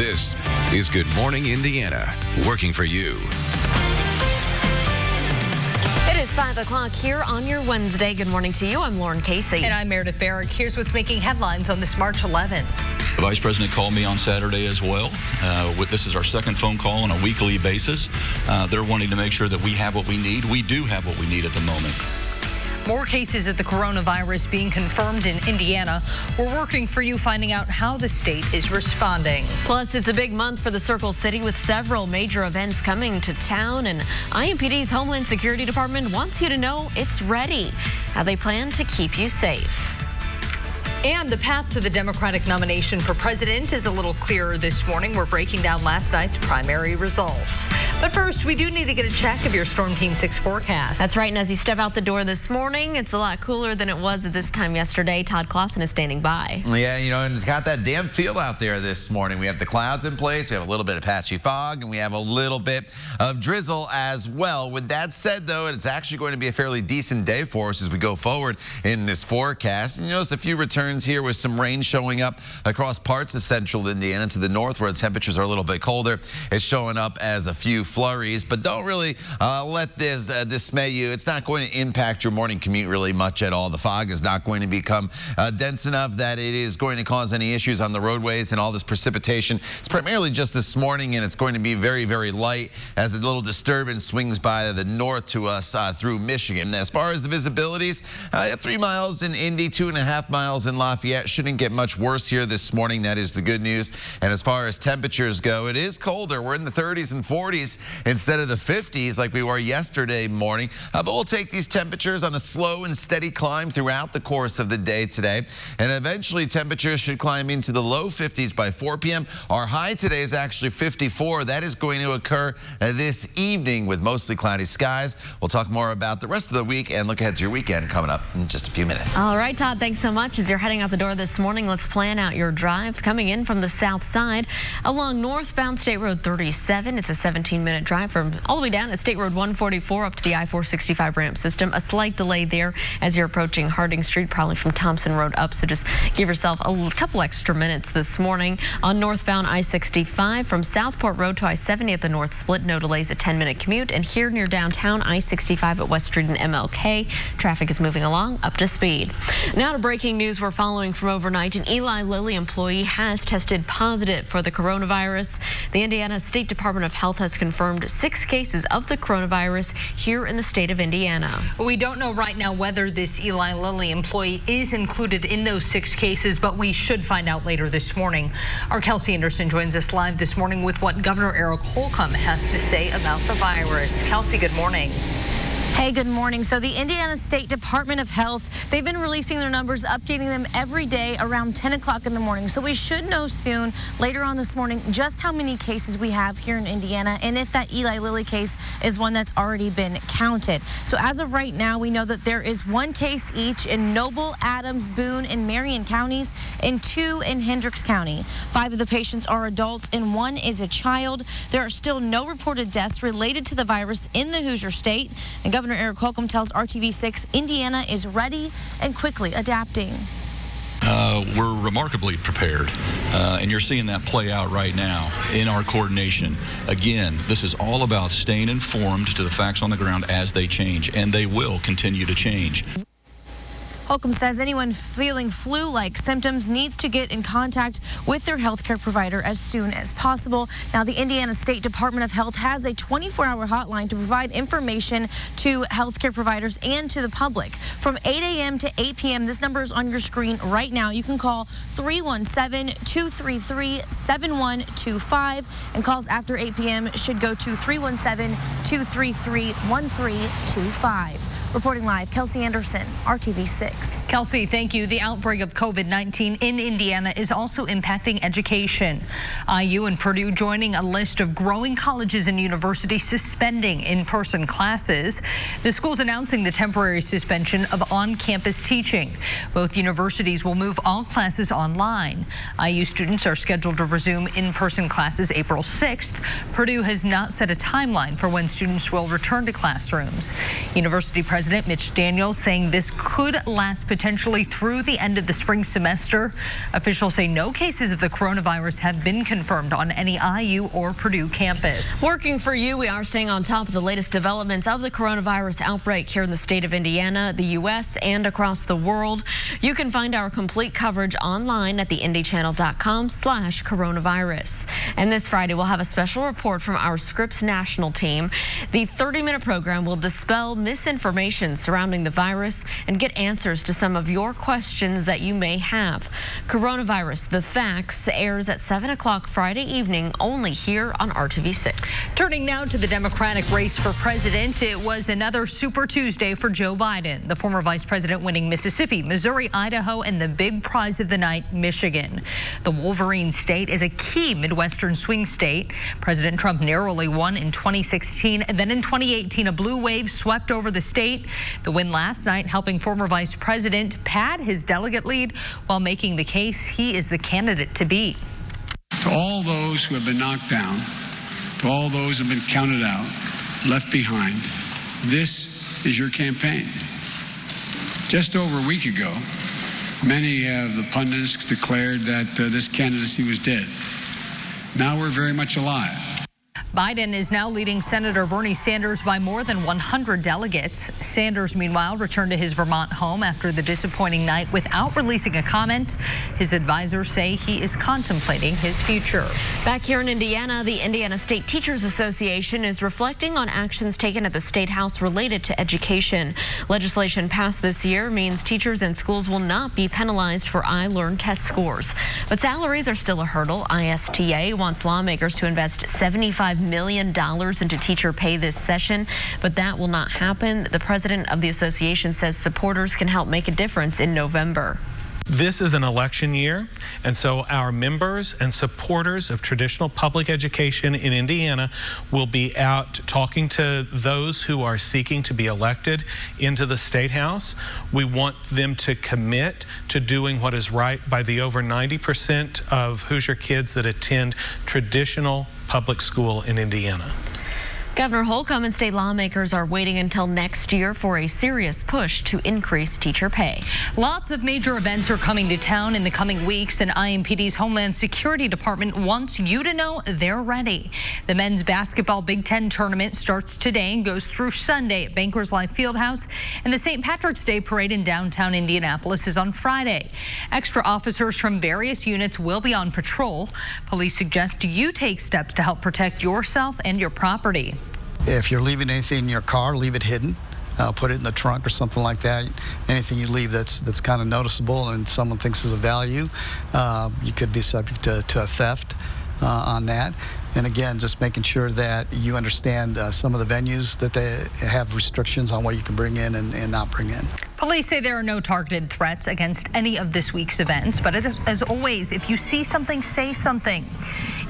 This is Good Morning Indiana, working for you. It is 5 o'clock here on your Wednesday. Good morning to you. I'm Lauren Casey. And I'm Meredith Barrick. Here's what's making headlines on this March 11th. The Vice President called me on Saturday as well. This is our second phone call on a weekly basis. They're wanting to make sure that we have what we need. We do have what we need at the moment. More cases of the coronavirus being confirmed in Indiana. We're working for you, finding out how the state is responding. Plus, it's a big month for the Circle City with several major events coming to town. And IMPD's Homeland Security Department wants you to know it's ready, how they plan to keep you safe. And the path to the Democratic nomination for president is a little clearer this morning. We're breaking down last night's primary results. But first, we do need to get a check of your Storm Team 6 forecast. That's right. And as you step out the door this morning, it's a lot cooler than it was at this time yesterday. Todd Clausen is standing by. Yeah, and it's got that damp feel out there this morning. We have the clouds in place. We have a little bit of patchy fog, and we have a little bit of drizzle as well. With that said, though, it's actually going to be a fairly decent day for us as we go forward in this forecast. And you notice a few returns here with some rain showing up across parts of central Indiana to the north where the temperatures are a little bit colder. It's showing up as a few flurries, but don't really let this dismay you. It's not going to impact your morning commute really much at all. The fog is not going to become dense enough that it is going to cause any issues on the roadways, and all this precipitation. It's primarily just this morning, and it's going to be very, very light as a little disturbance swings by the north to us through Michigan. As far as the visibilities, 3 miles in Indy, 2.5 miles in Lafayette. Shouldn't get much worse here this morning. That is the good news. And as far as temperatures go, it is colder. We're in the 30s and 40s instead of the 50s like we were yesterday morning. But we'll take these temperatures on a slow and steady climb throughout the course of the day today. And eventually temperatures should climb into the low 50s by 4 p.m. Our high today is actually 54. That is going to occur this evening with mostly cloudy skies. We'll talk more about the rest of the week and look ahead to your weekend coming up in just a few minutes. All right, Todd, thanks so much. As you're heading out the door this morning, let's plan out your drive. Coming in from the south side along northbound State Road 37. It's a 17-minute drive from all the way down to State Road 144 up to the I-465 ramp system. A slight delay there as you're approaching Harding Street, probably from Thompson Road up. So just give yourself a couple extra minutes this morning. On northbound I-65 from Southport Road to I-70 at the north split. No delays, a 10-minute commute. And here near downtown, I-65 at West Street and MLK. Traffic is moving along up to speed. Now to breaking news we're following from overnight. An Eli Lilly employee has tested positive for the coronavirus. The Indiana State Department of Health has confirmed 6 cases of the coronavirus here in the state of Indiana. We don't know right now whether this Eli Lilly employee is included in those 6 cases, but we should find out later this morning. Our Kelsey Anderson joins us live this morning with what Governor Eric Holcomb has to say about the virus. Kelsey, good morning. Hey, good morning. So the Indiana State Department of Health, they've been releasing their numbers, updating them every day around 10 o'clock in the morning. So we should know soon, later on this morning, just how many cases we have here in Indiana and if that Eli Lilly case is one that's already been counted. So as of right now, we know that there is 1 case each in Noble, Adams, Boone, and Marion counties and 2 in Hendricks County. 5 of the patients are adults and 1 is a child. There are still no reported deaths related to the virus in the Hoosier State. And Governor Eric Holcomb tells RTV6 Indiana is ready and quickly adapting. We're remarkably prepared, and you're seeing that play out right now in our coordination. Again, this is all about staying informed to the facts on the ground as they change, and they will continue to change. Holcomb says anyone feeling flu-like symptoms needs to get in contact with their healthcare provider as soon as possible. Now, the Indiana State Department of Health has a 24-hour hotline to provide information to healthcare providers and to the public. From 8 a.m. to 8 p.m., this number is on your screen right now. You can call 317-233-7125, and calls after 8 p.m. should go to 317-233-1325. Reporting live, Kelsey Anderson, RTV6. Kelsey, thank you. The outbreak of COVID-19 in Indiana is also impacting education. IU and Purdue joining a list of growing colleges and universities suspending in-person classes. The school's announcing the temporary suspension of on-campus teaching. Both universities will move all classes online. IU students are scheduled to resume in-person classes April 6th. Purdue has not set a timeline for when students will return to classrooms. University President Mitch Daniels saying this could last potentially potentially through the end of the spring semester. Officials say no cases of the coronavirus have been confirmed on any IU or Purdue campus. Working for you, we are staying on top of the latest developments of the coronavirus outbreak here in the state of Indiana, the U.S., and across the world. You can find our complete coverage online at theindychannel.com/coronavirus. And this Friday, we'll have a special report from our Scripps National team. The 30-minute program will dispel misinformation surrounding the virus and get answers to some of your questions that you may have. Coronavirus, the Facts, airs at 7 o'clock Friday evening, only here on RTV6. Turning now to the Democratic race for president, it was another Super Tuesday for Joe Biden, the former vice president winning Mississippi, Missouri, Idaho, and the big prize of the night, Michigan. The Wolverine state is a key Midwestern swing state. President Trump narrowly won in 2016, and then in 2018, a blue wave swept over the state. The win last night helping former vice president pad his delegate lead while making the case he is the candidate to beat. To all those who have been knocked down, to all those who have been counted out, left behind, this is your campaign. Just over a week ago, many of the pundits declared that this candidacy was dead. Now we're very much alive. Biden is now leading Senator Bernie Sanders by more than 100 delegates. Sanders, meanwhile, returned to his Vermont home after the disappointing night without releasing a comment. His advisors say he is contemplating his future. Back here in Indiana, the Indiana State Teachers Association is reflecting on actions taken at the Statehouse related to education. Legislation passed this year means teachers and schools will not be penalized for iLearn test scores. But salaries are still a hurdle. ISTA wants lawmakers to invest $75 million into teacher pay this session, but that will not happen. The president of the association says supporters can help make a difference in November. This is an election year, and so our members and supporters of traditional public education in Indiana will be out talking to those who are seeking to be elected into the State House. We want them to commit to doing what is right by the over 90% of Hoosier kids that attend traditional public school in Indiana. Governor Holcomb and state lawmakers are waiting until next year for a serious push to increase teacher pay. Lots of major events are coming to town in the coming weeks, and IMPD's Homeland Security Department wants you to know they're ready. The men's basketball Big Ten tournament starts today and goes through Sunday at Bankers Life Fieldhouse, and the St. Patrick's Day parade in downtown Indianapolis is on Friday. Extra officers from various units will be on patrol. Police suggest you take steps to help protect yourself and your property. If you're leaving anything in your car, leave it hidden. Put it in the trunk or something like that. Anything you leave that's kind of noticeable and someone thinks is of value, you could be subject to a theft on that. And again, just making sure that you understand some of the venues that they have restrictions on what you can bring in and not bring in. Police say there are no targeted threats against any of this week's events, but as always, if you see something, say something.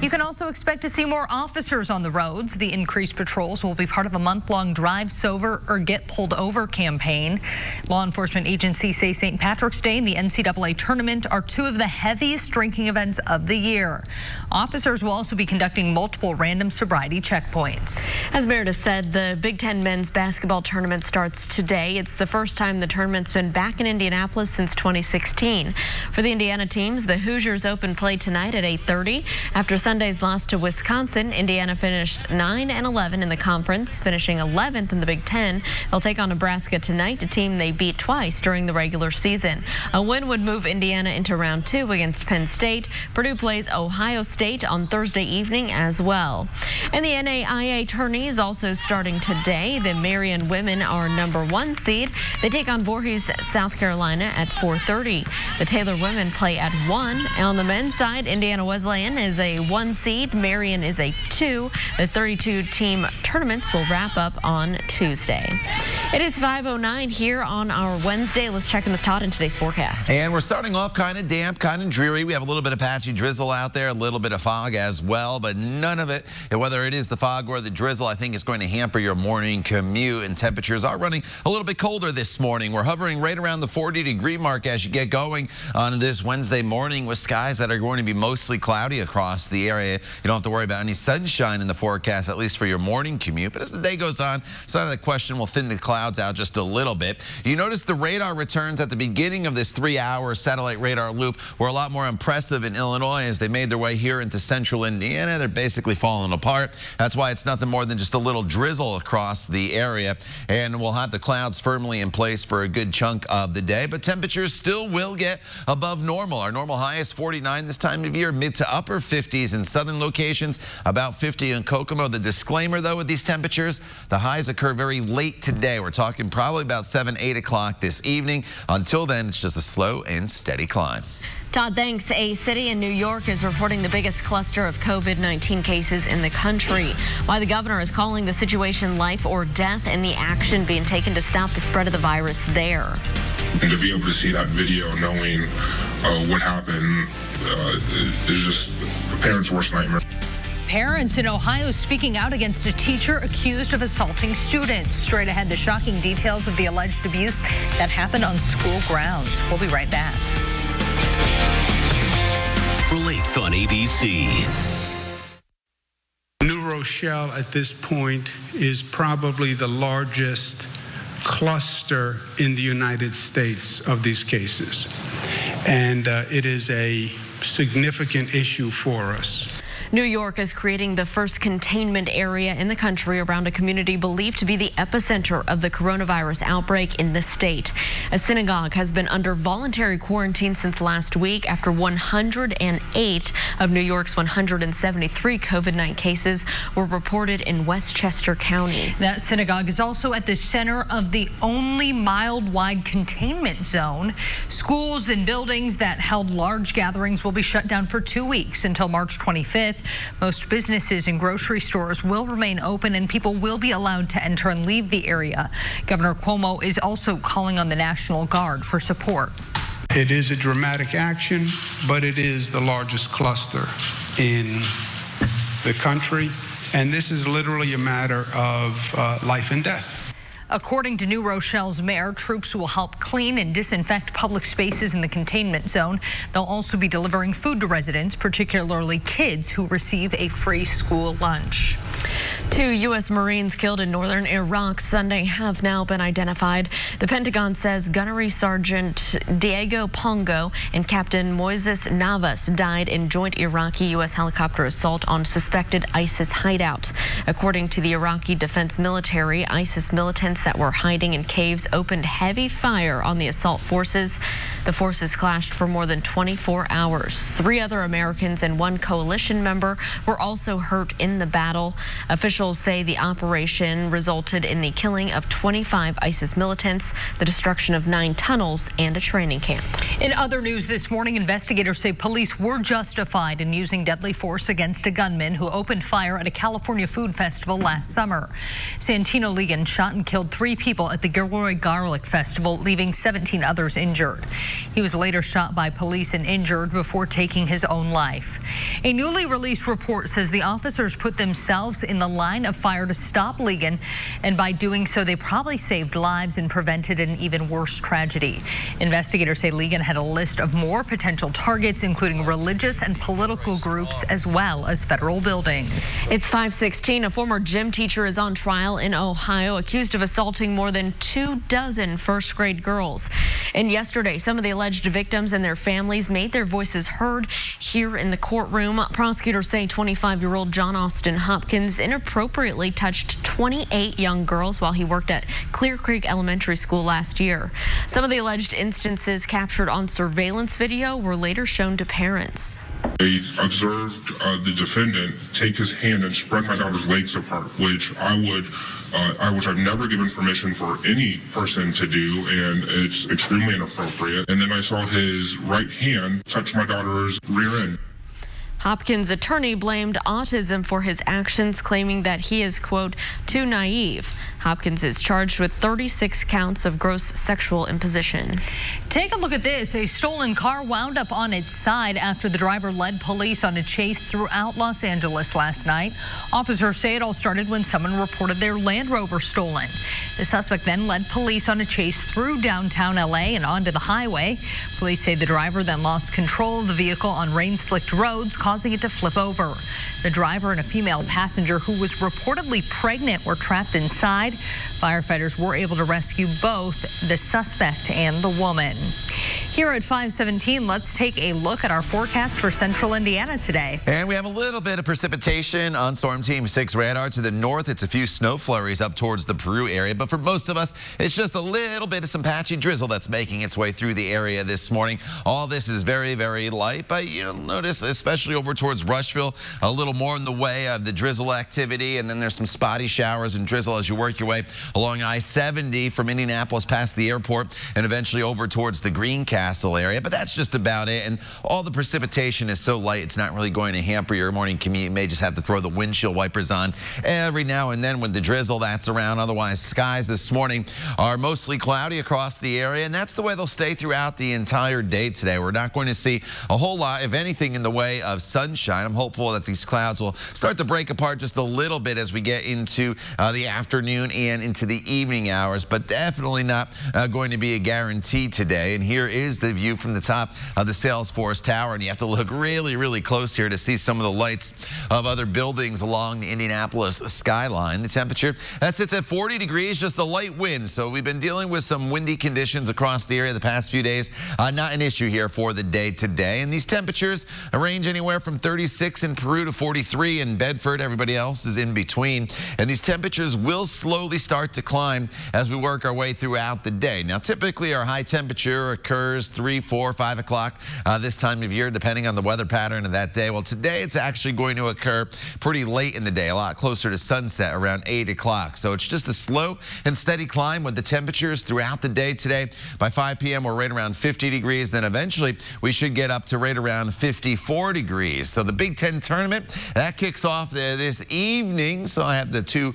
You can also expect to see more officers on the roads. The increased patrols will be part of a month-long Drive Sober or Get Pulled Over campaign. Law enforcement agencies say St. Patrick's Day and the NCAA tournament are two of the heaviest drinking events of the year. Officers will also be conducting multiple random sobriety checkpoints. As Meredith said, the Big Ten men's basketball tournament starts today. It's the first time the tournament's been back in Indianapolis since 2016. For the Indiana teams, the Hoosiers open play tonight at 8:30. After Sunday's loss to Wisconsin, Indiana finished 9-11 in the conference, finishing 11th in the Big Ten. They'll take on Nebraska tonight, a team they beat twice during the regular season. A win would move Indiana into round 2 against Penn State. Purdue plays Ohio State on Thursday evening as well. And the NAIA tourneys also starting today. The Marion women are #1 seed. They take on Voorhees, South Carolina at 4:30. The Taylor women play at 1. On the men's side, Indiana Wesleyan is a 1 seed. Marion is a 2. The 32-team tournaments will wrap up on Tuesday. It is 5:09 here on our Wednesday. Let's check in with Todd in today's forecast. And we're starting off kind of damp, kind of dreary. We have a little bit of patchy drizzle out there, a little bit of fog as well, but none of it, whether it is the fog or the drizzle, I think is going to hamper your morning commute. And temperatures are running a little bit colder this morning. We're hovering right around the 40-degree mark as you get going on this Wednesday morning with skies that are going to be mostly cloudy across the area. You don't have to worry about any sunshine in the forecast, at least for your morning commute. But as the day goes on, some of the question will thin the clouds out just a little bit. You notice the radar returns at the beginning of this 3-hour satellite radar loop were a lot more impressive in Illinois as they made their way here into central Indiana. They're basically falling apart. That's why it's nothing more than just a little drizzle across the area. And we'll have the clouds firmly in place for a good chunk of the day. But temperatures still will get above normal. Our normal high is 49 this time of year, mid to upper 50s in southern locations, about 50 in Kokomo. The disclaimer, though, with these temperatures, the highs occur very late today. We're talking probably about 7, 8 o'clock this evening. Until then, it's just a slow and steady climb. Todd, thanks. A city in New York is reporting the biggest cluster of COVID-19 cases in the country. Why the governor is calling the situation life or death and the action being taken to stop the spread of the virus there. And to be able to see that video, knowing what happened, is just a parent's worst nightmare. Parents in Ohio speaking out against a teacher accused of assaulting students. Straight ahead, the shocking details of the alleged abuse that happened on school grounds. We'll be right back. Relate on ABC. New Rochelle at this point is probably the largest cluster in the United States of these cases. And it is a significant issue for us. New York is creating the first containment area in the country around a community believed to be the epicenter of the coronavirus outbreak in the state. A synagogue has been under voluntary quarantine since last week after 108 of New York's 173 COVID-19 cases were reported in Westchester County. That synagogue is also at the center of the only mile-wide containment zone. Schools and buildings that held large gatherings will be shut down for 2 weeks until March 25th. Most businesses and grocery stores will remain open and people will be allowed to enter and leave the area. Governor Cuomo is also calling on the National Guard for support. It is a dramatic action, but it is the largest cluster in the country. And this is literally a matter of life and death. According to New Rochelle's mayor, troops will help clean and disinfect public spaces in the containment zone. They'll also be delivering food to residents, particularly kids who receive a free school lunch. 2 U.S. Marines killed in northern Iraq Sunday have now been identified. The Pentagon says Gunnery Sergeant Diego Pongo and Captain Moises Navas died in joint Iraqi-U.S. helicopter assault on suspected ISIS hideout. According to the Iraqi Defense Military, ISIS militants that were hiding in caves opened heavy fire on the assault forces. The forces clashed for more than 24 hours. 3 other Americans and 1 coalition member were also hurt in the battle. Officials say the operation resulted in the killing of 25 ISIS militants, the destruction of 9 tunnels, and a training camp. In other news this morning, investigators say police were justified in using deadly force against a gunman who opened fire at a California food festival last summer. Santino Ligon shot and killed 3 people at the Gilroy Garlic Festival, leaving 17 others injured. He was later shot by police and injured before taking his own life. A newly released report says the officers put themselves in the line of fire to stop Ligon, and by doing so, they probably saved lives and prevented an even worse tragedy. Investigators say Ligon had a list of more potential targets, including religious and political groups, as well as federal buildings. It's 5:16. A former gym teacher is on trial in Ohio, accused of assaulting more than 24 first-grade girls. And yesterday, some of the alleged victims and their families made their voices heard here in the courtroom. Prosecutors say 25-year-old John Austin Hopkins inappropriately touched 28 young girls while he worked at Clear Creek Elementary School last year. Some of the alleged instances captured on surveillance video were later shown to parents. They observed the defendant take his hand and spread my daughter's legs apart, which I've never given permission for any person to do, and it's extremely inappropriate. And then I saw his right hand touch my daughter's rear end. Hopkins' attorney blamed autism for his actions, claiming that he is, quote, too naive. Hopkins is charged with 36 counts of gross sexual imposition. Take a look at this. A stolen car wound up on its side after the driver led police on a chase throughout Los Angeles last night. Officers say it all started when someone reported their Land Rover stolen. The suspect then led police on a chase through downtown LA and onto the highway. Police say the driver then lost control of the vehicle on rain-slicked roads, causing causing it to flip over. The driver and a female passenger who was reportedly pregnant were trapped inside. Firefighters were able to rescue both the suspect and the woman. Here at 5:17, let's take a look at our forecast for central Indiana today. And we have a little bit of precipitation on Storm Team 6 radar to the north. It's a few snow flurries up towards the Peru area, but for most of us, it's just a little bit of some patchy drizzle that's making its way through the area this morning. All this is very, very light, but you'll notice, especially over towards Rushville, a little more in the way of the drizzle activity, and then there's some spotty showers and drizzle as you work your way along I-70 from Indianapolis past the airport and eventually over towards the Greencastle area, but that's just about it. And all the precipitation is so light, it's not really going to hamper your morning commute. You may just have to throw the windshield wipers on every now and then with the drizzle that's around. Otherwise, skies this morning are mostly cloudy across the area, and that's the way they'll stay throughout the entire day today. We're not going to see a whole lot, if anything, in the way of sunshine. I'm hopeful that these clouds will start to break apart just a little bit as we get into the afternoon and into the evening hours, but definitely not going to be a guarantee today. And here is the view from the top of the Salesforce Tower, and you have to look really, really close here to see some of the lights of other buildings along the Indianapolis skyline. The temperature that sits at 40 degrees, just a light wind. So we've been dealing with some windy conditions across the area the past few days. Not an issue here for the day today. And these temperatures range anywhere from 36 in Peru to 43 in Bedford. Everybody else is in between. And these temperatures will slowly start to climb as we work our way throughout the day. Now, typically our high temperature occurs 3, 4, 5 o'clock this time of year, depending on the weather pattern of that day. Well, today it's actually going to occur pretty late in the day, a lot closer to sunset, around 8 o'clock. So it's just a slow and steady climb with the temperatures throughout the day today. By 5 p.m., we're right around 50 degrees. Then eventually we should get up to right around 54 degrees. So the Big Ten tournament, that kicks off this evening. So I have the two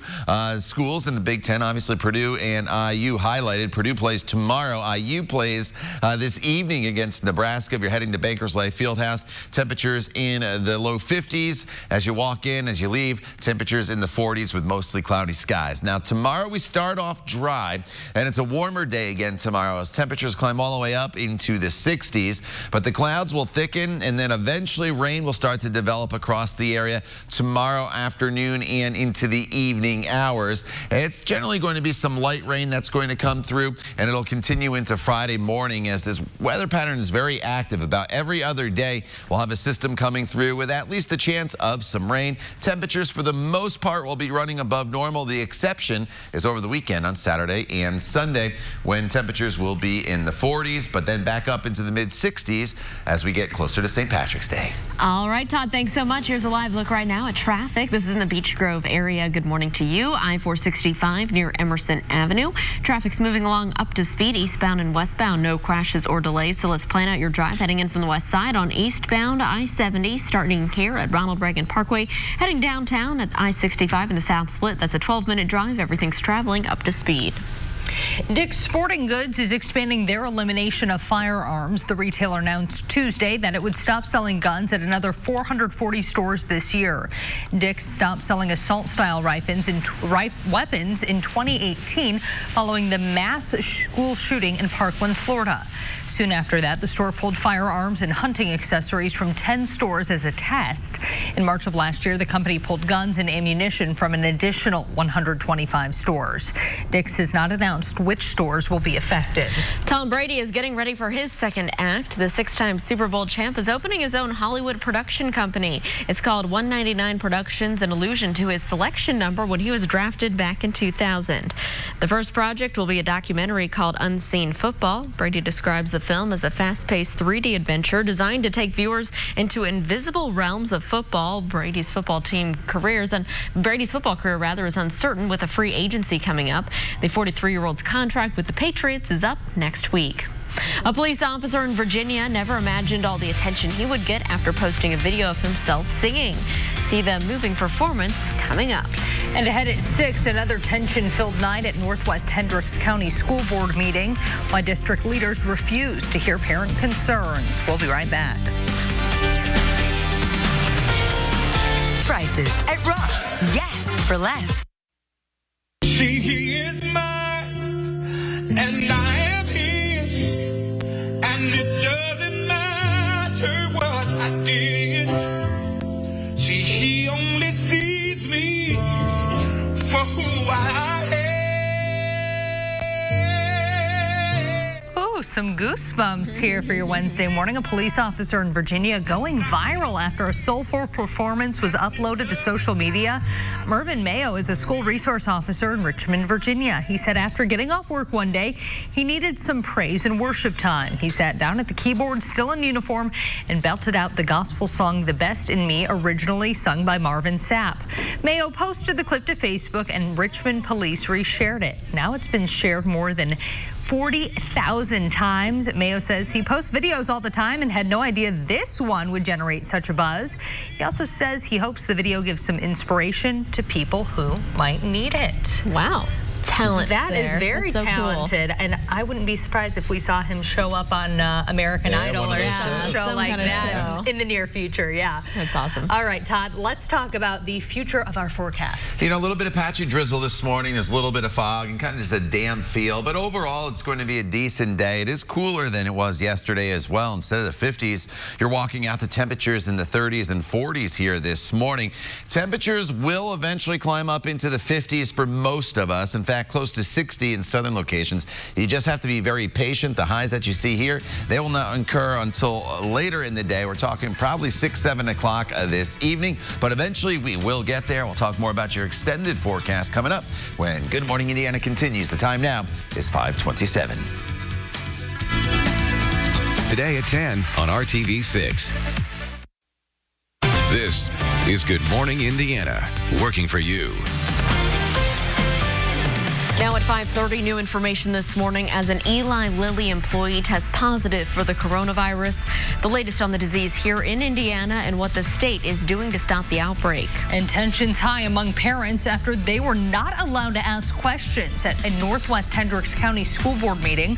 schools in the Big Ten, obviously Purdue and IU highlighted. Purdue plays tomorrow. IU plays this evening against Nebraska. If you're heading to Bankers Life Fieldhouse, temperatures in the low 50s as you walk in, as you leave, temperatures in the 40s with mostly cloudy skies. Now, tomorrow we start off dry, and it's a warmer day again tomorrow as temperatures climb all the way up into the 60s, but the clouds will thicken, and then eventually rain will start to develop across the area tomorrow afternoon and into the evening hours. It's generally going to be some light rain that's going to come through, and it'll continue into Friday morning as this weather pattern is very active. About every other day, we'll have a system coming through with at least a chance of some rain. Temperatures for the most part will be running above normal. The exception is over the weekend on Saturday and Sunday when temperatures will be in the 40s, but then back up into the mid-60s as we get closer to St. Patrick's Day. All right, Todd, thanks so much. Here's a live look right now at traffic. This is in the Beech Grove area. Good morning to you. I-465 near Emerson Avenue. Traffic's moving along up to speed eastbound and westbound. No crashes or delays, so let's plan out your drive heading in from the west side on eastbound I-70 starting here at Ronald Reagan Parkway, heading downtown at I-65 in the south split. That's a 12-minute drive. Everything's traveling up to speed. Dick's Sporting Goods is expanding their elimination of firearms. The retailer announced Tuesday that it would stop selling guns at another 440 stores this year. Dick's stopped selling assault-style weapons in 2018 following the mass school shooting in Parkland, Florida. Soon after that, the store pulled firearms and hunting accessories from 10 stores as a test. In March of last year, the company pulled guns and ammunition from an additional 125 stores. Dick's has not announced which stores will be affected. Tom Brady is getting ready for his second act. The six-time Super Bowl champ is opening his own Hollywood production company. It's called 199 Productions, an allusion to his selection number when he was drafted back in 2000. The first project will be a documentary called Unseen Football. Brady describes the film as a fast-paced 3D adventure designed to take viewers into invisible realms of football. Brady's football career is uncertain with a free agency coming up. The 43-year-old's contract with the Patriots is up next week. A police officer in Virginia never imagined all the attention he would get after posting a video of himself singing. See the moving performance coming up. And ahead at 6, another tension-filled night at Northwest Hendricks County School Board meeting, why district leaders refuse to hear parent concerns. We'll be right back. Prices at Ross. Yes, for less. See, he is mine, and I am his, and it doesn't matter what I did. only sees me for who I am. Ooh, some goosebumps here for your Wednesday morning. A police officer in Virginia going viral after a soulful performance was uploaded to social media. Mervyn Mayo is a school resource officer in Richmond, Virginia. He said after getting off work one day, he needed some praise and worship time. He sat down at the keyboard, still in uniform, and belted out the gospel song, The Best in Me, originally sung by Marvin Sapp. Mayo posted the clip to Facebook, and Richmond police reshared it. Now it's been shared more than 40,000 times. Mayo says he posts videos all the time and had no idea this one would generate such a buzz. He also says he hopes the video gives some inspiration to people who might need it. Wow. Talent. That is very talented, cool. and I wouldn't be surprised if we saw him show up on American Idol or some show like that in the near future. Yeah, that's awesome. All right, Todd, let's talk about the future of our forecast. You know, a little bit of patchy drizzle this morning. There's a little bit of fog and kind of just a damp feel, but overall it's going to be a decent day. It is cooler than it was yesterday as well. Instead of the 50s, you're walking out to temperatures in the 30s and 40s here this morning. Temperatures will eventually climb up into the 50s for most of us. In fact, close to 60 in southern locations. You just have to be very patient. The highs that you see here, they will not occur until later in the day. We're talking probably 6, 7 o'clock this evening, but eventually we will get there. We'll talk more about your extended forecast coming up when Good Morning Indiana continues. The time now is 5:27. Today at 10 on RTV6. This is Good Morning Indiana, working for you. Now at 5:30, new information this morning as an Eli Lilly employee tests positive for the coronavirus. The latest on the disease here in Indiana and what the state is doing to stop the outbreak. And tensions high among parents after they were not allowed to ask questions at a Northwest Hendricks County School Board meeting.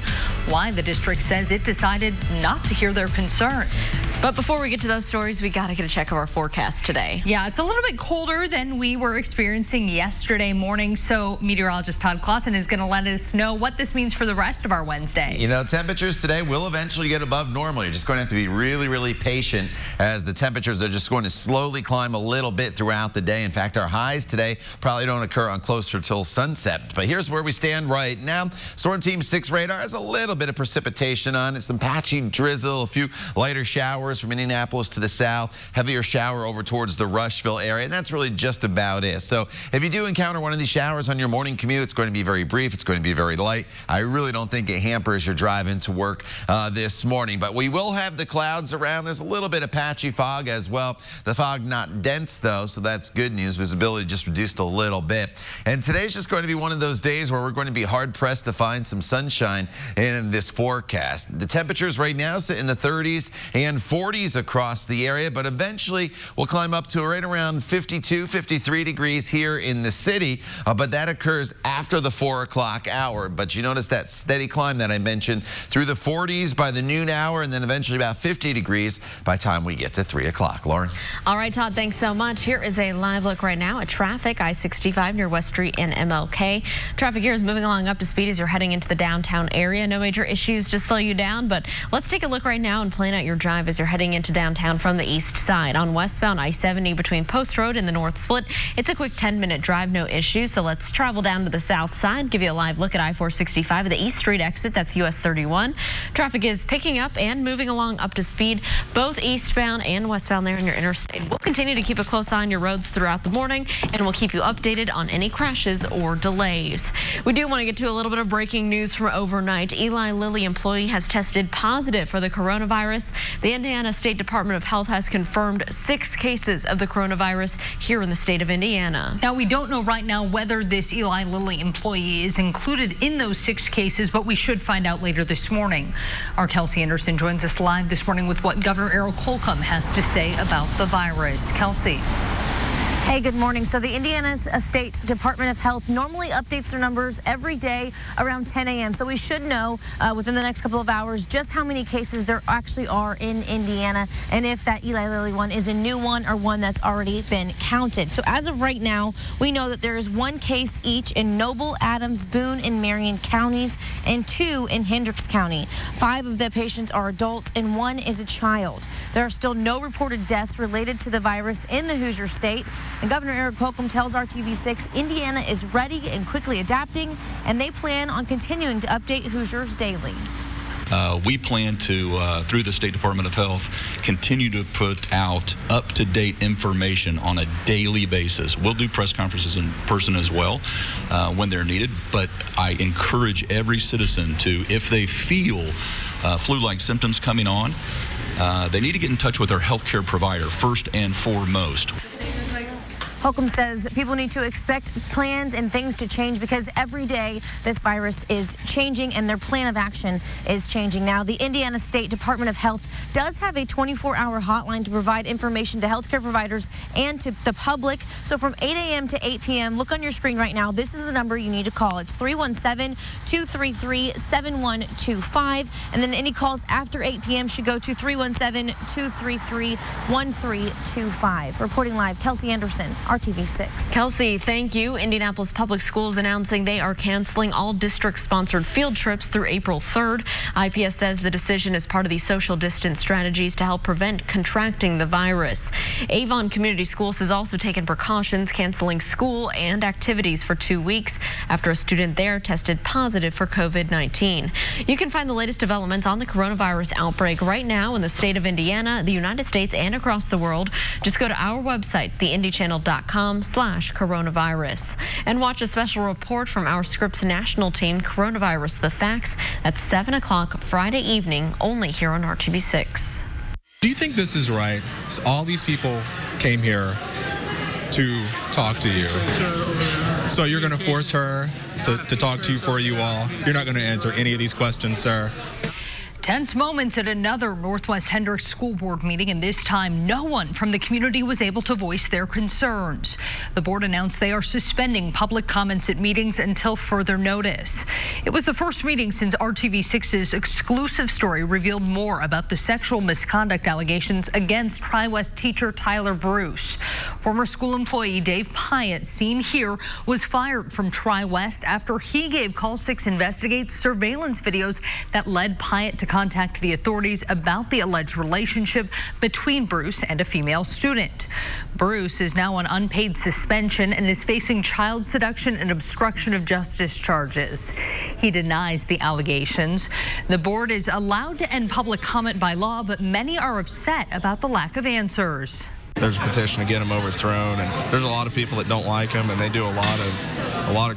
Why, the district says it decided not to hear their concerns. But before we get to those stories, we got to get a check of our forecast today. Yeah, it's a little bit colder than we were experiencing yesterday morning, so meteorologist Todd Clausen is going to let us know what this means for the rest of our Wednesday. You know, temperatures today will eventually get above normal. You're just going to have to be really, really patient as the temperatures are just going to slowly climb a little bit throughout the day. In fact, our highs today probably don't occur on closer till sunset. But here's where we stand right now. Storm Team 6 radar has a little bit of precipitation on it, some patchy drizzle, a few lighter showers from Indianapolis to the south, heavier shower over towards the Rushville area, and that's really just about it. So if you do encounter one of these showers on your morning commute, it's going to be very brief. It's going to be very light. I really don't think it hampers your drive into work this morning, but we will have the clouds around. There's a little bit of patchy fog as well. The fog not dense though, so that's good news. Visibility just reduced a little bit. And today's just going to be one of those days where we're going to be hard pressed to find some sunshine in this forecast. The temperatures right now sit in the 30s and 40s across the area, but eventually we'll climb up to right around 52, 53 degrees here in the city, but that occurs after the 4 o'clock hour. But you notice that steady climb that I mentioned through the 40s by the noon hour, and then eventually about 50 degrees by the time we get to 3 o'clock. Lauren? All right, Todd, thanks so much. Here is a live look right now at traffic, I-65 near West Street and MLK. Traffic here is moving along up to speed as you're heading into the downtown area. No major issues to slow you down, but let's take a look right now and plan out your drive as you're heading into downtown from the east side. On westbound I-70 between Post Road and the North Split, it's a quick 10-minute drive, no issues. So let's travel down to the south side, give you a live look at I-465 at the East Street exit. That's US 31. Traffic is picking up and moving along up to speed, both eastbound and westbound there in your interstate. We'll continue to keep a close eye on your roads throughout the morning, and we'll keep you updated on any crashes or delays. We do want to get to a little bit of breaking news from overnight. Eli Lilly employee has tested positive for the coronavirus. The Indiana State Department of Health has confirmed 6 cases of the coronavirus here in the state of Indiana. Now, we don't know right now whether this Eli Lilly employee is included in those 6 cases, but we should find out later this morning. Our Kelsey Anderson joins us live this morning with what Governor Eric Holcomb has to say about the virus. Kelsey. Hey, good morning. So the Indiana State Department of Health normally updates their numbers every day around 10 a.m. So we should know within the next couple of hours just how many cases there actually are in Indiana and if that Eli Lilly one is a new one or one that's already been counted. So as of right now, we know that there is 1 case each in Noble, Adams, Boone, and Marion counties and 2 in Hendricks County. 5 of the patients are adults and 1 is a child. There are still no reported deaths related to the virus in the Hoosier state. And Governor Eric Holcomb tells RTV6 Indiana is ready and quickly adapting, and they plan on continuing to update Hoosiers daily. We plan to, through the State Department of Health, continue to put out up-to-date information on a daily basis. We'll do press conferences in person as well when they're needed, but I encourage every citizen to, if they feel flu-like symptoms coming on, they need to get in touch with their healthcare provider first and foremost. Holcomb says people need to expect plans and things to change because every day this virus is changing and their plan of action is changing. Now, the Indiana State Department of Health does have a 24-hour hotline to provide information to healthcare providers and to the public. So from 8 a.m. to 8 p.m., look on your screen right now. This is the number you need to call. It's 317-233-7125. And then any calls after 8 p.m. should go to 317-233-1325. Reporting live, Kelsey Anderson, RTV6. Kelsey, thank you. Indianapolis Public Schools announcing they are canceling all district-sponsored field trips through April 3rd. IPS says the decision is part of the social distance strategies to help prevent contracting the virus. Avon Community Schools has also taken precautions, canceling school and activities for 2 weeks after a student there tested positive for COVID-19. You can find the latest developments on the coronavirus outbreak right now in the state of Indiana, the United States, and across the world. Just go to our website, theindychannel.com/coronavirus. And watch a special report from our Scripps National Team, Coronavirus The Facts, at 7 o'clock Friday evening, only here on RTV6. Do you think this is right? So all these people came here to talk to you. So you're going to force her to talk to you for you all? You're not going to answer any of these questions, sir? Tense moments at another Northwest Hendricks School Board meeting, and this time no one from the community was able to voice their concerns. The board announced they are suspending public comments at meetings until further notice. It was the first meeting since RTV6's exclusive story revealed more about the sexual misconduct allegations against Tri-West teacher Tyler Bruce. Former school employee Dave Pyatt, seen here, was fired from Tri-West after he gave Call 6 Investigates surveillance videos that led Pyatt to contact the authorities about the alleged relationship between Bruce and a female student. Bruce is now on unpaid suspension and is facing child seduction and obstruction of justice charges. He denies the allegations. The board is allowed to end public comment by law, but many are upset about the lack of answers. There's a petition to get him overthrown, and there's a lot of people that don't like him, and they do a lot of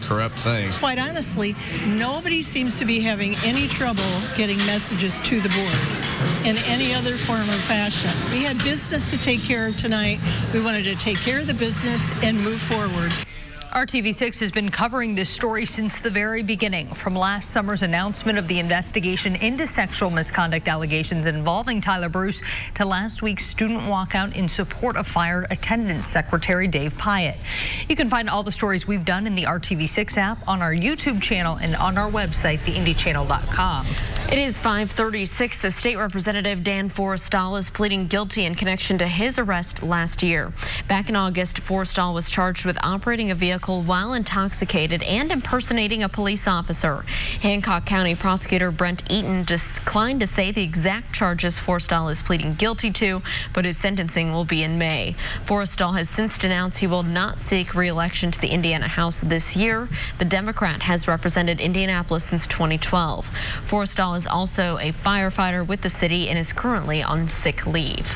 corrupt things. Quite honestly, nobody seems to be having any trouble getting messages to the board in any other form or fashion. We had business to take care of tonight. We wanted to take care of the business and move forward. RTV6 has been covering this story since the very beginning, from last summer's announcement of the investigation into sexual misconduct allegations involving Tyler Bruce to last week's student walkout in support of fired attendance secretary Dave Pyatt. You can find all the stories we've done in the RTV6 app, on our YouTube channel, and on our website, theindychannel.com. It is 5:36. State Representative Dan Forrestal is pleading guilty in connection to his arrest last year. Back in August, Forrestal was charged with operating a vehicle while intoxicated and impersonating a police officer. Hancock County Prosecutor Brent Eaton declined to say the exact charges Forrestal is pleading guilty to, but his sentencing will be in May. Forrestal has since denounced he will not seek re-election to the Indiana House this year. The Democrat has represented Indianapolis since 2012. Forrestal is also a firefighter with the city and is currently on sick leave.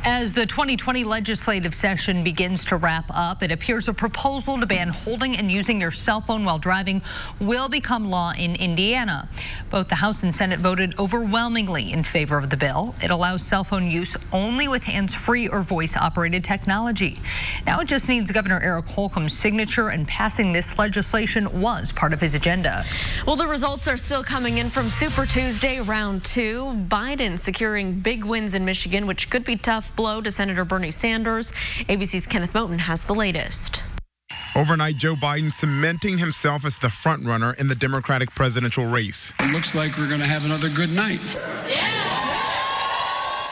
As the 2020 legislative session begins to wrap up, it appears a proposal to ban holding and using your cell phone while driving will become law in Indiana. Both the House and Senate voted overwhelmingly in favor of the bill. It allows cell phone use only with hands-free or voice-operated technology. Now it just needs Governor Eric Holcomb's signature, and passing this legislation was part of his agenda. Well, the results are still coming in from Super Tuesday round 2. Biden securing big wins in Michigan, which could be tough tough blow to Senator Bernie Sanders. ABC's Kenneth Moten has the latest. Overnight, Joe Biden cementing himself as the frontrunner in the Democratic presidential race. It looks like we're going to have another good night.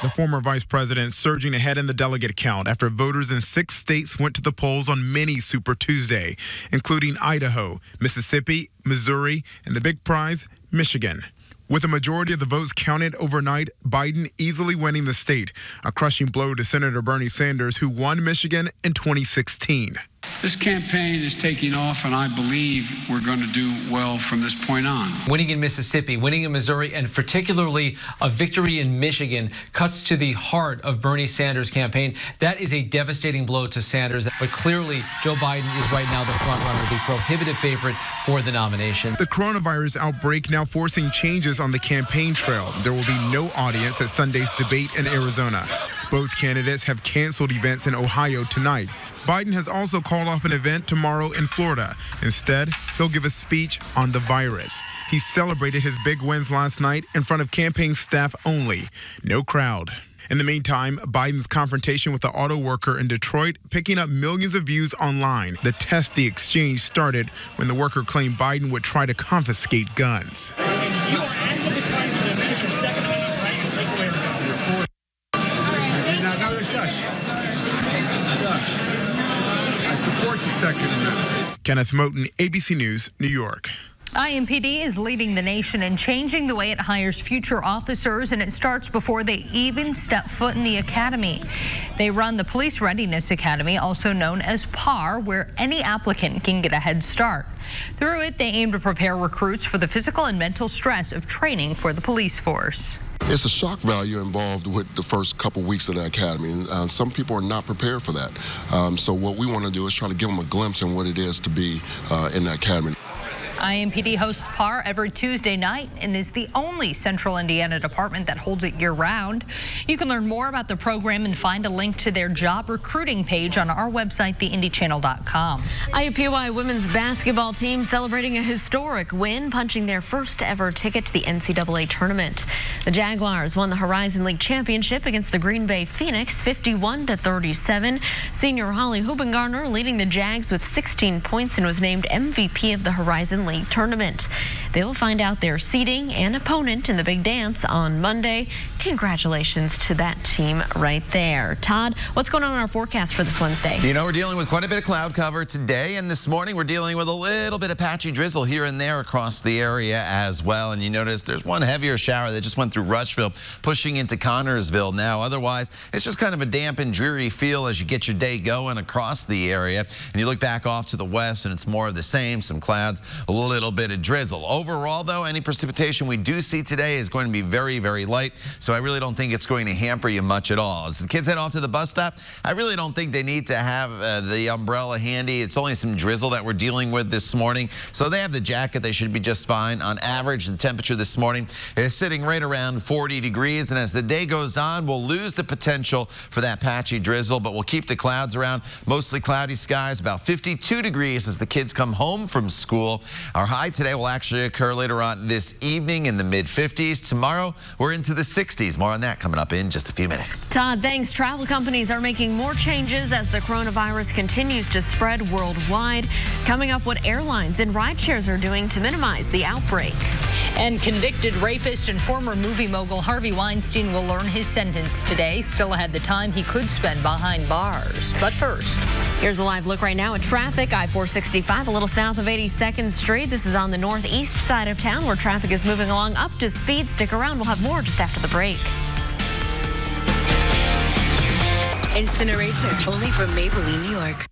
The former vice president surging ahead in the delegate count after voters in 6 states went to the polls on mini Super Tuesday, including Idaho, Mississippi, Missouri, and the big prize, Michigan. With a majority of the votes counted overnight, Biden easily winning the state, a crushing blow to Senator Bernie Sanders, who won Michigan in 2016. This campaign is taking off, and I believe we're going to do well from this point on. Winning in Mississippi, winning in Missouri, and particularly a victory in Michigan cuts to the heart of Bernie Sanders' campaign. That is a devastating blow to Sanders, but clearly Joe Biden is right now the frontrunner, the prohibitive favorite for the nomination. The coronavirus outbreak now forcing changes on the campaign trail. There will be no audience at Sunday's debate in Arizona. Both candidates have canceled events in Ohio tonight. Biden has also called off an event tomorrow in Florida. Instead, he'll give a speech on the virus. He celebrated his big wins last night in front of campaign staff only. No crowd. In the meantime, Biden's confrontation with the auto worker in Detroit picking up millions of views online. The testy exchange started when the worker claimed Biden would try to confiscate guns. You are actively trying to manage your Second Amendment right and take away from I support the Second Amendment. Kenneth Moten, ABC News, New York. IMPD is leading the nation in changing the way it hires future officers, and it starts before they even step foot in the academy. They run the Police Readiness Academy, also known as PAR, where any applicant can get a head start. Through it, they aim to prepare recruits for the physical and mental stress of training for the police force. It's a shock value involved with the first couple weeks of the academy, and some people are not prepared for that. So what we want to do is try to give them a glimpse in what it is to be in the academy. IMPD hosts PAR every Tuesday night and is the only Central Indiana department that holds it year-round. You can learn more about the program and find a link to their job recruiting page on our website, theindychannel.com. IUPUI women's basketball team celebrating a historic win, punching their first ever ticket to the NCAA tournament. The Jaguars won the Horizon League championship against the Green Bay Phoenix 51-37. Senior Holly Hubengarner leading the Jags with 16 points and was named MVP of the Horizon League tournament. They will find out their seeding and opponent in the big dance on Monday. Congratulations to that team right there. Todd, what's going on in our forecast for this Wednesday? You know, we're dealing with quite a bit of cloud cover today, and this morning we're dealing with a little bit of patchy drizzle here and there across the area as well. And you notice there's one heavier shower that just went through Rushville, pushing into Connorsville now. Otherwise, it's just kind of a damp and dreary feel as you get your day going across the area. And you look back off to the west, and it's more of the same, some clouds, a little bit of drizzle. Overall, though, any precipitation we do see today is going to be very, very light, so I really don't think it's going to hamper you much at all. As the kids head off to the bus stop, I really don't think they need to have the umbrella handy. It's only some drizzle that we're dealing with this morning, so they have the jacket. They should be just fine. On average, the temperature this morning is sitting right around 40 degrees, and as the day goes on, we'll lose the potential for that patchy drizzle, but we'll keep the clouds around. Mostly cloudy skies, about 52 degrees as the kids come home from school. Our high today will actually occur later on this evening in the mid-50s. Tomorrow, we're into the 60s. More on that coming up in just a few minutes. Todd, thanks. Travel companies are making more changes as the coronavirus continues to spread worldwide. Coming up, what airlines and rideshares are doing to minimize the outbreak. And convicted rapist and former movie mogul Harvey Weinstein will learn his sentence today. Still ahead the time he could spend behind bars. But first, here's a live look right now at traffic. I-465, a little south of 82nd Street. This is on the northeast side of town where traffic is moving along up to speed. Stick around. We'll have more just after the break. Instant Eraser, only from Maybelline, New York.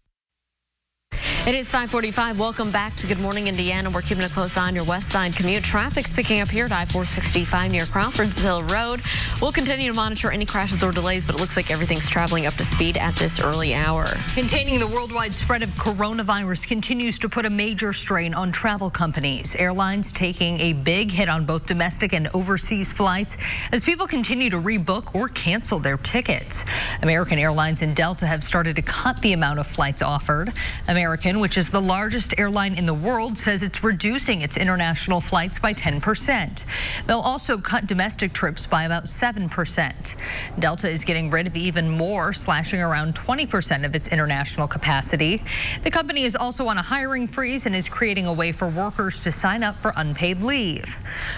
It is 5:45. Welcome back to Good Morning Indiana. We're keeping a close eye on your west side commute. Traffic's picking up here at I-465 near Crawfordsville Road. We'll continue to monitor any crashes or delays, but it looks like everything's traveling up to speed at this early hour. Containing the worldwide spread of coronavirus continues to put a major strain on travel companies. Airlines taking a big hit on both domestic and overseas flights as people continue to rebook or cancel their tickets. American Airlines and Delta have started to cut the amount of flights offered. American American, which is the largest airline in the world, says it's reducing its international flights by 10%. They'll also cut domestic trips by about 7%. Delta is getting rid of even more, slashing around 20% of its international capacity. The company is also on a hiring freeze and is creating a way for workers to sign up for unpaid leave.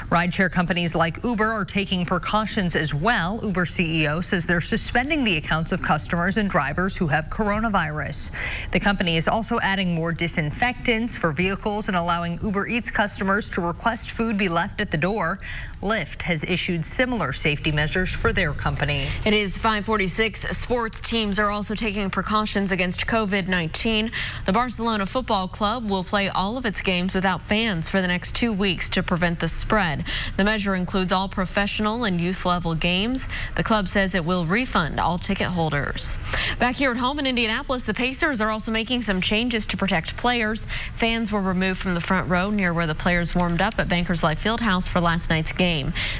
Rideshare companies like Uber are taking precautions as well. Uber CEO says they're suspending the accounts of customers and drivers who have coronavirus. The company is also adding more disinfectants for vehicles and allowing Uber Eats customers to request food be left at the door. Lyft has issued similar safety measures for their company. It is 5:46. Sports teams are also taking precautions against COVID-19. The Barcelona Football Club will play all of its games without fans for the next 2 weeks to prevent the spread. The measure includes all professional and youth level games. The club says it will refund all ticket holders. Back here at home in Indianapolis, the Pacers are also making some changes to protect players. Fans were removed from the front row near where the players warmed up at Bankers Life Fieldhouse for last night's game.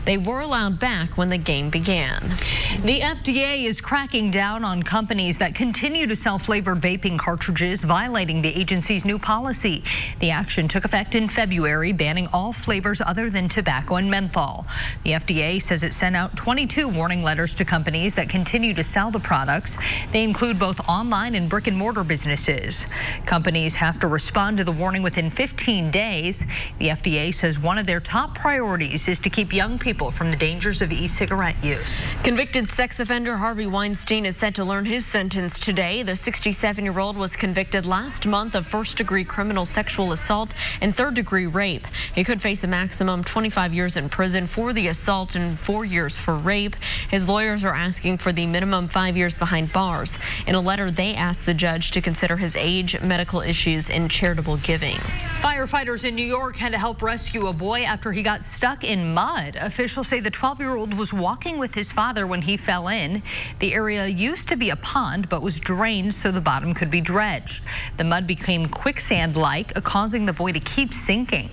They were allowed back when the game began. The FDA is cracking down on companies that continue to sell flavored vaping cartridges, violating the agency's new policy. The action took effect in February, banning all flavors other than tobacco and menthol. The FDA says it sent out 22 warning letters to companies that continue to sell the products. They include both online and brick and mortar businesses. Companies have to respond to the warning within 15 days. The FDA says one of their top priorities is to keep young people from the dangers of e-cigarette use. Convicted sex offender Harvey Weinstein is set to learn his sentence today. The 67-year-old was convicted last month of first-degree criminal sexual assault and third-degree rape. He could face a maximum 25 years in prison for the assault and 4 years for rape. His lawyers are asking for the minimum 5 years behind bars. In a letter, they asked the judge to consider his age, medical issues, and charitable giving. Firefighters in New York had to help rescue a boy after he got stuck in mud. Officials say the 12-year-old was walking with his father when he fell in. The area used to be a pond but was drained so the bottom could be dredged. The mud became quicksand-like, causing the boy to keep sinking.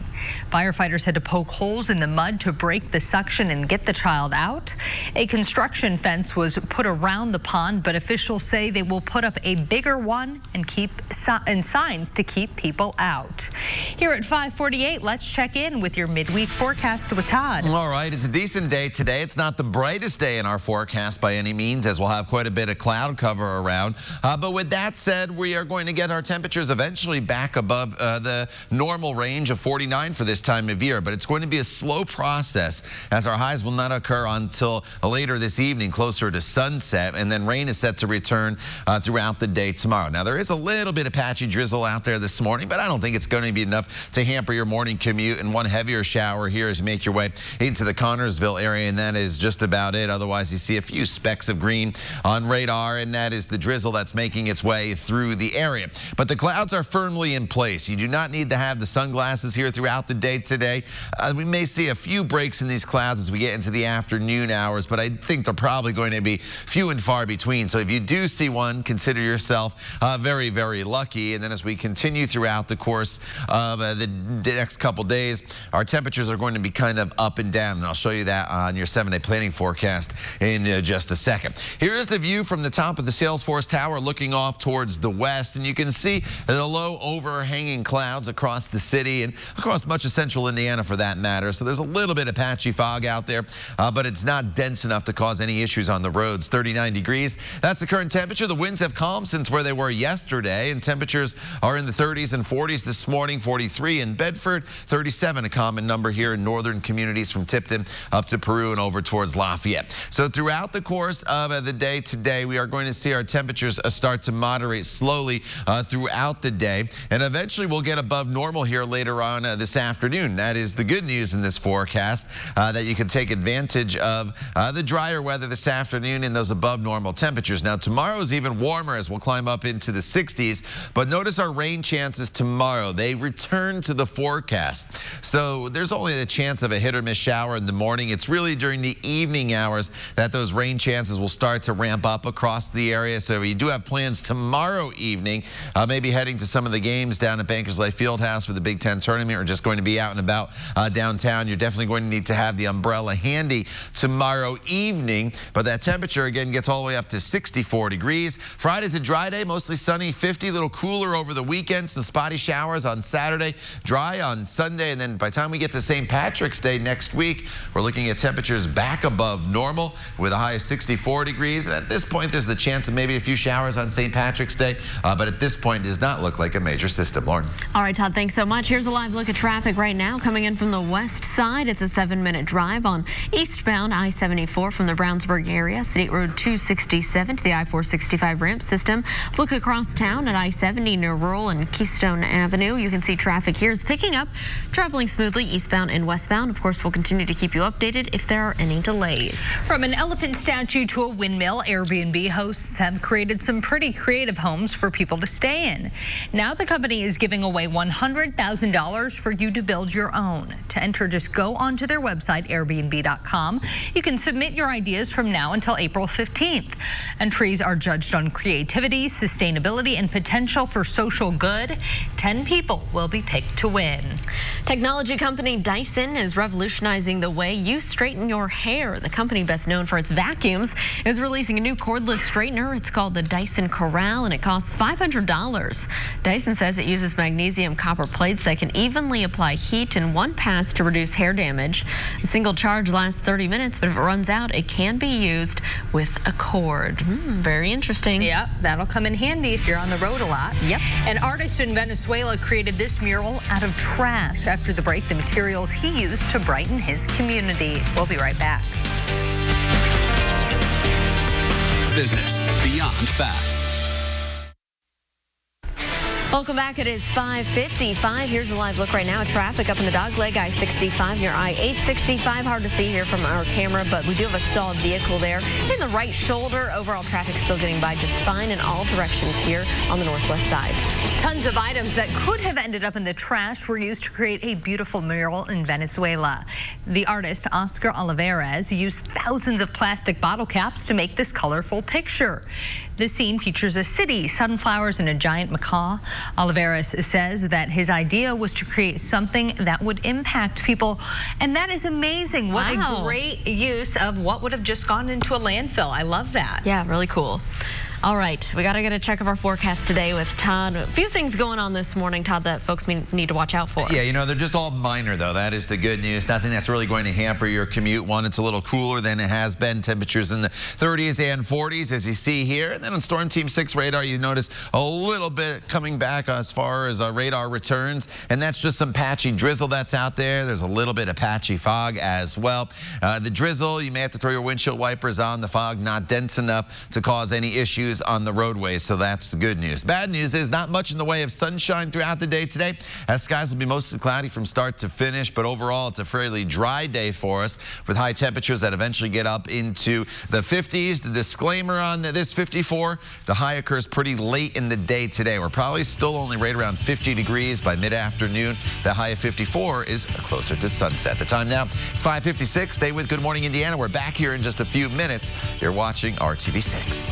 Firefighters had to poke holes in the mud to break the suction and get the child out. A construction fence was put around the pond, but officials say they will put up a bigger one and signs to keep people out. Here at 5:48, let's check in with your midweek forecast with Todd. All right, it's a decent day today. It's not the brightest day in our forecast by any means, as we'll have quite a bit of cloud cover around. But with that said, we are going to get our temperatures eventually back above the normal range of 49 for this time of year, but it's going to be a slow process as our highs will not occur until later this evening, closer to sunset, and then rain is set to return throughout the day tomorrow. Now, there is a little bit of patchy drizzle out there this morning, but I don't think it's going to be enough to hamper your morning commute, and one heavier shower here as you make your way into the Connorsville area, and that is just about it. Otherwise, you see a few specks of green on radar, and that is the drizzle that's making its way through the area. But the clouds are firmly in place. You do not need to have the sunglasses here throughout the day today. We may see a few breaks in these clouds as we get into the afternoon hours, but I think they're probably going to be few and far between. So if you do see one, consider yourself very, very lucky. And then as we continue throughout the course of the next couple days, our temperatures are going to be kind of up and down, and I'll show you that on your 7-day planning forecast in just a second. Here's the view from the top of the Salesforce Tower looking off towards the west, and you can see the low overhanging clouds across the city and across much of central Indiana for that matter. So there's a little bit of patchy fog out there, but it's not dense enough to cause any issues on the roads. 39 degrees. That's the current temperature. The winds have calmed since where they were yesterday, and temperatures are in the 30s and 40s this morning. 43 in Bedford, 37 a common number here in northern communities from Tipton up to Peru and over towards Lafayette. So throughout the course of the day today, we are going to see our temperatures start to moderate slowly throughout the day, and eventually we'll get above normal here later on this afternoon. That is the good news in this forecast, that you can take advantage of the drier weather this afternoon in those above normal temperatures. Now, tomorrow is even warmer as we'll climb up into the 60s, but notice our rain chances tomorrow. They return to the forecast. So there's only a chance of a hit or miss shower in the morning. It's really during the evening hours that those rain chances will start to ramp up across the area. So if you do have plans tomorrow evening, maybe heading to some of the games down at Bankers Life Fieldhouse for the Big Ten tournament, or just going going to be out and about downtown, you're definitely going to need to have the umbrella handy tomorrow evening. But that temperature, again, gets all the way up to 64 degrees. Friday's a dry day, mostly sunny, 50, a little cooler over the weekend. Some spotty showers on Saturday, dry on Sunday. And then by the time we get to St. Patrick's Day next week, we're looking at temperatures back above normal with a high of 64 degrees. And at this point, there's the chance of maybe a few showers on St. Patrick's Day. But at this point, it does not look like a major system. Lauren. All right, Todd, thanks so much. Here's a live look at traffic right now coming in from the west side. It's a 7-minute drive on eastbound I-74 from the Brownsburg area, State Road 267 to the I-465 ramp system. Look across town at I-70 near Rural and Keystone Avenue. You can see traffic here is picking up, traveling smoothly eastbound and westbound. Of course, we'll continue to keep you updated if there are any delays. From an elephant statue to a windmill, Airbnb hosts have created some pretty creative homes for people to stay in. Now the company is giving away $100,000 for you to build your own. To enter, just go onto their website, Airbnb.com. You can submit your ideas from now until April 15th. Entries are judged on creativity, sustainability, and potential for social good. 10 people will be picked to win. Technology company Dyson is revolutionizing the way you straighten your hair. The company, best known for its vacuums, is releasing a new cordless straightener. It's called the Dyson Corral, and it costs $500. Dyson says it uses magnesium copper plates that can evenly apply heat in one pass to reduce hair damage. A single charge lasts 30 minutes, but if it runs out, it can be used with a cord. Very interesting. Yeah, that'll come in handy if you're on the road a lot. Yep. An artist in Venezuela created this mural out of trash. After the break, the materials he used to brighten his community. We'll be right back. Business beyond fast. Welcome back. It is 5:55. Here's a live look right now at traffic up in the dogleg, I-65 near I-865. Hard to see here from our camera, but we do have a stalled vehicle there in the right shoulder. Overall traffic still getting by just fine in all directions here on the northwest side. Tons of items that could have ended up in the trash were used to create a beautiful mural in Venezuela. The artist Oscar Olivares used thousands of plastic bottle caps to make this colorful picture. The scene features a city, sunflowers, and a giant macaw. Olivares says that his idea was to create something that would impact people, and that is amazing. What a great use of what would have just gone into a landfill. I love that. Yeah, really cool. All right, we got to get a check of our forecast today with Todd. A few things going on this morning, Todd, that folks need to watch out for. Yeah, you know, they're just all minor, though. That is the good news. Nothing that's really going to hamper your commute. One, it's a little cooler than it has been. Temperatures in the 30s and 40s, as you see here. And then on Storm Team 6 radar, you notice a little bit coming back as far as radar returns. And that's just some patchy drizzle that's out there. There's a little bit of patchy fog as well. The drizzle, you may have to throw your windshield wipers on. The fog not dense enough to cause any issues on the roadways, so that's the good news. Bad news is not much in the way of sunshine throughout the day today, as skies will be mostly cloudy from start to finish, but overall it's a fairly dry day for us with high temperatures that eventually get up into the 50s. The disclaimer on this 54, the high occurs pretty late in the day today. We're probably still only right around 50 degrees by mid-afternoon. The high of 54 is closer to sunset. The time now is 5:56. Stay with Good Morning Indiana. We're back here in just a few minutes. You're watching RTV6.